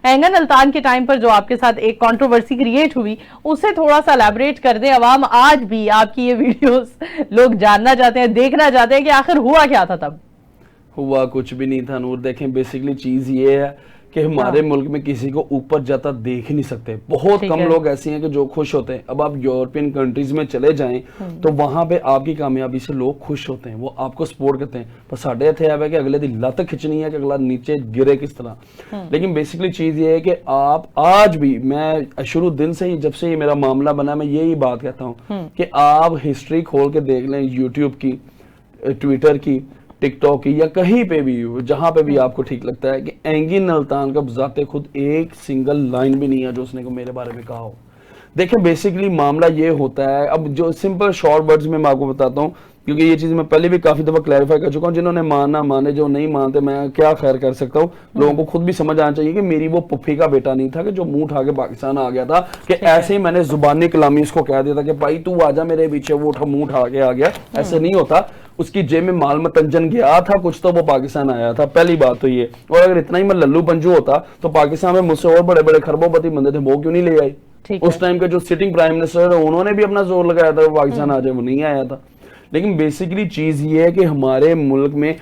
اینگن الطان کے ٹائم پر جو آپ کے ساتھ ایک کنٹروورسی کریٹ ہوئی اسے تھوڑا سا الیبریٹ کر دیں. عوام آج بھی آپ کی یہ ویڈیوز لوگ جاننا چاہتے ہیں, دیکھنا چاہتے ہیں کہ آخر ہوا کیا تھا تب. ہوا کچھ بھی نہیں تھا نور. دیکھیں بیسیکلی چیز یہ ہے کہ ہمارے ملک میں کسی کو اوپر جاتا دیکھ ہی نہیں سکتے. بہت کم لوگ ایسے ہیں کہ جو خوش ہوتے ہیں. اب آپ یورپین کنٹریز میں چلے جائیں تو وہاں پہ آپ کی کامیابی سے لوگ خوش ہوتے ہیں, وہ آپ کو سپورٹ کرتے ہیں. پر ساڑھے اتنے ہے کہ اگلے دن لت کھچنی ہے کہ اگلا نیچے گرے کس طرح. لیکن بیسیکلی چیز یہ ہے کہ آپ آج بھی, میں شروع دن سے ہی جب سے یہ میرا معاملہ بنا میں یہی بات کہتا ہوں کہ آپ ہسٹری کھول کے دیکھ لیں, یوٹیوب کی, ٹویٹر کی, ٹک ٹاک کی, یا کہیں پہ بھی جہاں پہ بھی آپ کو ٹھیک لگتا ہے, کہ اینگن الطان کا ذات خود ایک سنگل لائن بھی نہیں ہے جو اس نے میرے بارے میں کہا ہو. دیکھیں بیسیکلی معاملہ یہ ہوتا ہے, اب جو سمپل شارٹ ورڈز میں آپ کو بتاتا ہوں, کیونکہ یہ چیز میں پہلے بھی کافی دفعہ کلیریفائی کر چکا ہوں. جنہوں نے مانا مانے, جو نہیں مانتے میں کیا خیر کر سکتا ہوں. لوگوں کو خود بھی سمجھ آنا چاہیے کہ میری وہ پپھی کا بیٹا نہیں تھا کہ جو منہ اٹھا کے پاکستان آ گیا تھا, کہ ایسے ہی میں نے زبانی کلامی اس کو کہہ دیا تھا کہ بھائی تو آجا میرے پیچھے, وہ منہ اٹھا کے آ گیا. ایسے نہیں ہوتا. اس کی جیب میں مال متنجن گیا تھا کچھ تو وہ پاکستان آیا تھا. پہلی بات تو یہ. اور اگر اتنا ہی میں للو پنجو ہوتا تو پاکستان میں مجھ سے اور بڑے بڑے خربوں پتی بندے تھے, وہ کیوں نہیں لے آئے؟ اس ٹائم کے جو سٹنگ پرائم منسٹر انہوں نے بھی اپنا زور لگایا تھا پاکستان آ جائے, وہ نہیں آیا تھا. لیکن بیسیکلی چیز یہ ہے کہ ہمارے ملک میں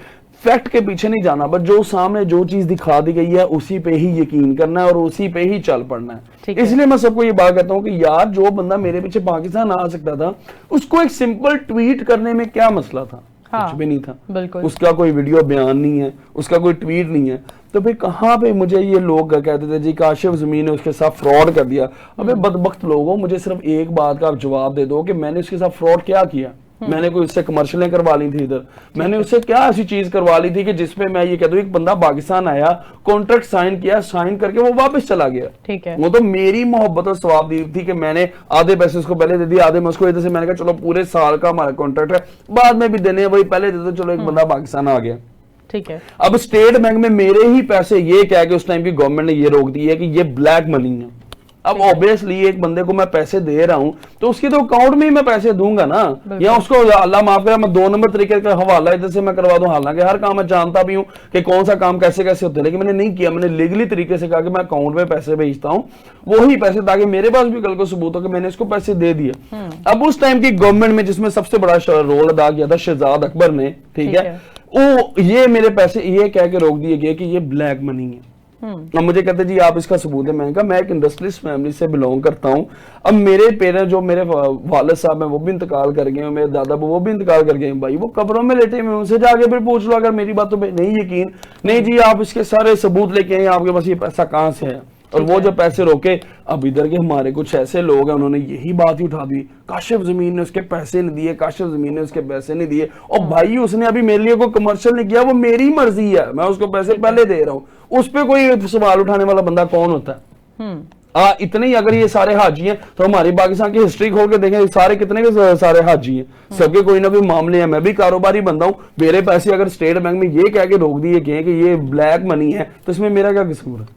فیکٹ کے پیچھے نہیں جانا, بٹ جو سامنے جو چیز دکھا دی گئی ہے اسی پہ ہی یقین کرنا ہے اور اسی پہ ہی چل پڑنا ہے. اس لیے میں سب کو یہ بات کہتا ہوں کہ یار جو بندہ میرے پیچھے پاکستان آ سکتا تھا اس کو ایک سمپل ٹویٹ کرنے میں کیا مسئلہ تھا؟ کچھ بھی نہیں تھا. اس کا کوئی ویڈیو بیان نہیں ہے, اس کا کوئی ٹویٹ نہیں ہے. تو پھر کہاں پہ مجھے یہ لوگ کہتے تھے جی کاشف زمین نے اس کے ساتھ فراڈ کر دیا. ابے بدبخت لوگوں, مجھے صرف ایک بات کا آپ جواب دے دو کہ میں نے اس کے ساتھ فراڈ کیا کیا. میں نے کوئی اس سے کمرشلیں کروا لی تھی ادھر, میں نے اس سے کیا ایسی چیز کروا لی تھی کہ جس پہ میں یہ کہتا ہوں ایک بندہ پاکستان آیا, کانٹریکٹ سائن کیا, سائن کر کے وہ واپس چلا گیا. وہ تو میری محبت اور ثواب دی تھی کہ میں نے آدھے پیسے اس کو پہلے دے دیے, آدھے میں اس کو ادھر سے, میں نے کہا چلو پورے سال کا ہمارا کانٹریکٹ ہے بعد میں بھی دینے, وہی پہلے دے دو, چلو ایک بندہ پاکستان آ گیا. اب اسٹیٹ بینک میں میرے ہی پیسے یہ کہہ کے اس ٹائم کی گورنمنٹ نے یہ روک دی ہے کہ یہ بلیک منی ہے. اب اوبیسلی ایک بندے کو میں پیسے دے رہا ہوں تو اس کی تو اکاؤنٹ میں ہی میں پیسے دوں گا نا, یا اس کو اللہ معاف کرے میں 2 نمبر طریقے کا حوالہ ادھر سے میں کروا دوں. حالانکہ ہر کام میں جانتا بھی ہوں کہ کون سا کام کیسے کیسے ہوتے ہیں, لیکن میں نے نہیں کیا. میں نے لیگلی طریقے سے کہا کہ میں اکاؤنٹ میں پیسے بھیجتا ہوں, وہی پیسے, تاکہ میرے پاس بھی کل کو ثبوت ہو کہ میں نے اس کو پیسے دے دیے. اب اس ٹائم کی گورنمنٹ میں جس میں سب سے بڑا رول ادا کیا تھا شہزاد اکبر نے, ٹھیک ہے, وہ یہ میرے پیسے یہ کہہ کے روک دیے گئے کہ یہ بلیک منی ہے. اب مجھے کہتے جی آپ اس کا ثبوت ہے. میں نے کہا میں ایک انڈسٹریلسٹ فیملی سے بلونگ کرتا ہوں. اب میرے پیرنٹ جو میرے والد صاحب ہیں وہ بھی انتقال کر گئے ہیں, میرے دادا وہ بھی انتقال کر گئے ہیں. بھائی وہ قبروں میں لیٹے ہیں, ان سے جا کے پھر پوچھ لو اگر میری باتوں پہ نہیں یقین, نہیں جی آپ اس کے سارے ثبوت لے کے آئیں, آپ کے پاس یہ پیسہ کہاں سے ہے. اور وہ جو پیسے روکے, اب ادھر کے ہمارے کچھ ایسے لوگ ہیں انہوں نے یہی بات ہی اٹھا دی, کاشف زمین نے اس کے پیسے نہیں دیے, کاشف زمین نے اس کے پیسے نہیں دیے. اور بھائی اس نے ابھی میرے لیے کوئی کمرشل نہیں کیا, وہ میری مرضی ہے, میں اس کو پیسے پہلے دے رہا ہوں. اس پہ کوئی سوال اٹھانے والا بندہ کون ہوتا ہے؟ اتنے ہی اگر یہ سارے حاجی ہیں تو ہماری پاکستان کی ہسٹری کھول کے دیکھیں سارے کتنے کے سارے حاجی ہیں, سب کے کوئی نہ کوئی معاملے ہیں. میں بھی کاروباری بندہ ہوں, میرے پیسے اگر اسٹیٹ بینک میں یہ کہہ کے روک دیے گئے کہ یہ بلیک منی ہے تو اس میں میرا کیا قصور ہے؟